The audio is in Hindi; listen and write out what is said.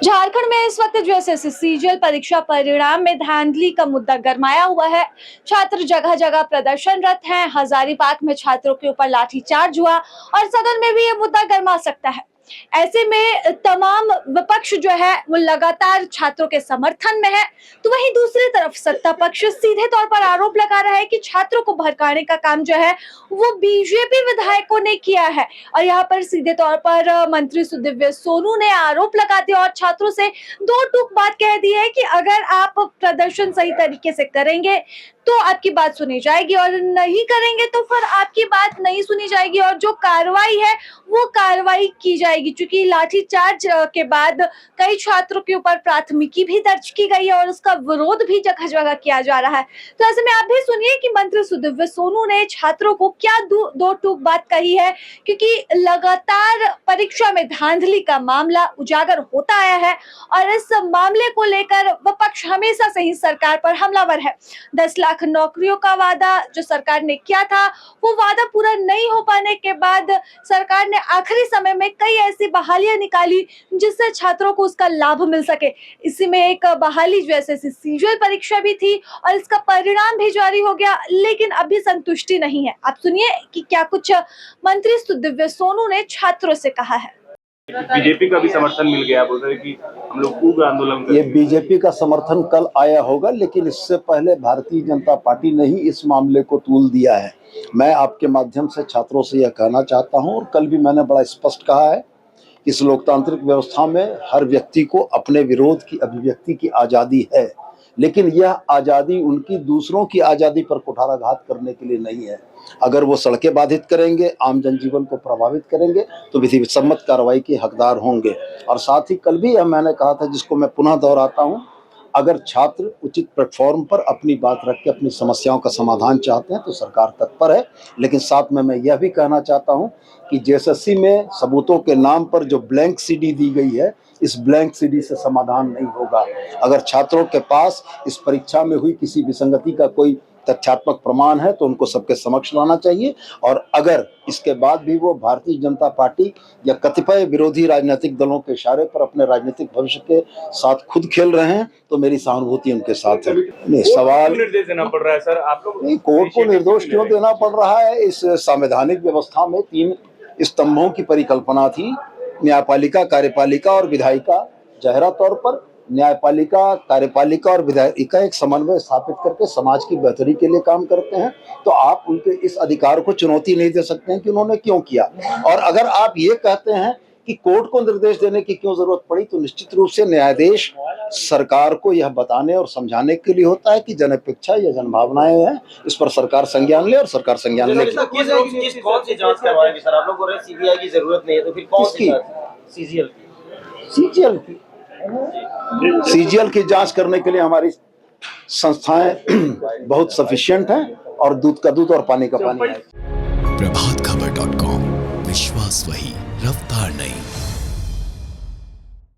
झारखंड में इस वक्त जो एसएससी सीजीएल परीक्षा परिणाम में धांधली का मुद्दा गरमाया हुआ है। छात्र जगह जगह प्रदर्शनरत हैं। हजारीबाग में छात्रों के ऊपर लाठीचार्ज हुआ और सदन में भी ये मुद्दा गरमा सकता है। ऐसे में तमाम विपक्ष जो है वो लगातार छात्रों के समर्थन में है, तो वहीं दूसरी तरफ सत्ता पक्ष सीधे तौर पर आरोप लगा रहा है कि छात्रों को भड़काने का काम जो है वो बीजेपी विधायकों ने किया है। और यहाँ पर सीधे तौर पर मंत्री सुदिव्य सोनू ने आरोप लगा दिया और छात्रों से दो टूक बात कह दी है कि अगर आप प्रदर्शन सही तरीके से करेंगे तो आपकी बात सुनी जाएगी और नहीं करेंगे तो फिर आपकी बात नहीं सुनी जाएगी और जो कार्रवाई है वो कार्रवाई की जाएगी। क्योंकि लाठीचार्ज के बाद कई छात्रों के ऊपर प्राथमिकी भी दर्ज की गई है और उसका विरोध भी जगह जगह किया जा रहा है। तो ऐसे में आप भी सुनिए कि मंत्री सुदिव्य सोनू ने छात्रों को क्या दो टूक बात कही है, क्योंकि लगातार परीक्षा में धांधली का मामला उजागर होता आया है और इस मामले को लेकर विपक्ष हमेशा से ही सरकार पर हमलावर है। 10 लाख नौकरियों का वादा जो सरकार ने किया था वो वादा पूरा नहीं हो पाने के बाद सरकार ने आखिरी समय में कई ऐसी बहालियां निकाली जिससे छात्रों को उसका लाभ मिल सके। इसी में एक बहाली जो एसएससी सीजीएल परीक्षा भी थी और इसका परिणाम भी जारी हो गया, लेकिन अभी संतुष्टि नहीं है। आप सुनिए कि क्या कुछ मंत्री सुदिव्य सोनू ने छात्रों से कहा है। बीजेपी का भी समर्थन मिल गया, बोल रहे कि हम लोग उग्र आंदोलन करेंगे। ये बीजेपी का समर्थन कल आया होगा, लेकिन इससे पहले भारतीय जनता पार्टी ने ही इस मामले को तूल दिया है। मैं आपके माध्यम से छात्रों से यह कहना चाहता हूं और कल भी मैंने बड़ा स्पष्ट कहा है, इस लोकतांत्रिक व्यवस्था में हर व्यक्ति को अपने विरोध की अभिव्यक्ति की आज़ादी है, लेकिन यह आज़ादी उनकी दूसरों की आज़ादी पर कुठाराघात करने के लिए नहीं है। अगर वो सड़कें बाधित करेंगे, आम जनजीवन को प्रभावित करेंगे, तो विधि सम्मत कार्रवाई के हकदार होंगे। और साथ ही कल भी यह मैंने कहा था, जिसको मैं पुनः दोहराता हूँ, अगर छात्र उचित प्लेटफॉर्म पर अपनी बात रख के अपनी समस्याओं का समाधान चाहते हैं तो सरकार तत्पर है। लेकिन साथ में मैं यह भी कहना चाहता हूं कि जेएसएससी में सबूतों के नाम पर जो ब्लैंक सीडी दी गई है, इस ब्लैंक सीडी से समाधान नहीं होगा। अगर छात्रों के पास इस परीक्षा में हुई किसी विसंगति का कोई तथ्यात्मक प्रमाण है तो उनको सबके समक्ष लाना चाहिए। और अगर इसके बाद भी वो भारतीय जनता पार्टी या कतिपय विरोधी राजनीतिक दलों के इशारे पर अपने राजनीतिक भविष्य के साथ खुद खेल रहे हैं तो मेरी सहानुभूति उनके साथ है। नहीं, सवाल निर्देश देना पड़ रहा है सर आप लोग? नहीं, कोर्ट को निर्देश क्यों देना पड़ रहा है? इस संवैधानिक व्यवस्था में 3 स्तंभों की परिकल्पना थी, न्यायपालिका, कार्यपालिका और विधायिका। जाहिर तौर पर न्यायपालिका, कार्यपालिका और विधायिका एक समन्वय स्थापित करके समाज की बेहतरी के लिए काम करते हैं, तो आप उनके इस अधिकार को चुनौती नहीं दे सकते हैं कि उन्होंने क्यों किया। और अगर आप ये कहते हैं कि कोर्ट को निर्देश देने की क्यों जरूरत पड़ी, तो निश्चित रूप से न्यायाधीश सरकार को यह बताने और समझाने के लिए होता है कि जनअपेक्षा या जनभावनाएं हैं, इस पर सरकार संज्ञान ले और सरकार संज्ञान ले। कौन सी जांच करवाएंगे सर? आप लोग बोल रहे हैं सीबीआई की जरूरत नहीं है, तो फिर कौन सी? सीजीएल की। सीजीएल की जांच करने के लिए हमारी संस्थाएं बहुत सफिशिएंट हैं और दूध का दूध और पानी का पानी है। प्रभातखबर.com, विश्वास वही, रफ्तार नहीं।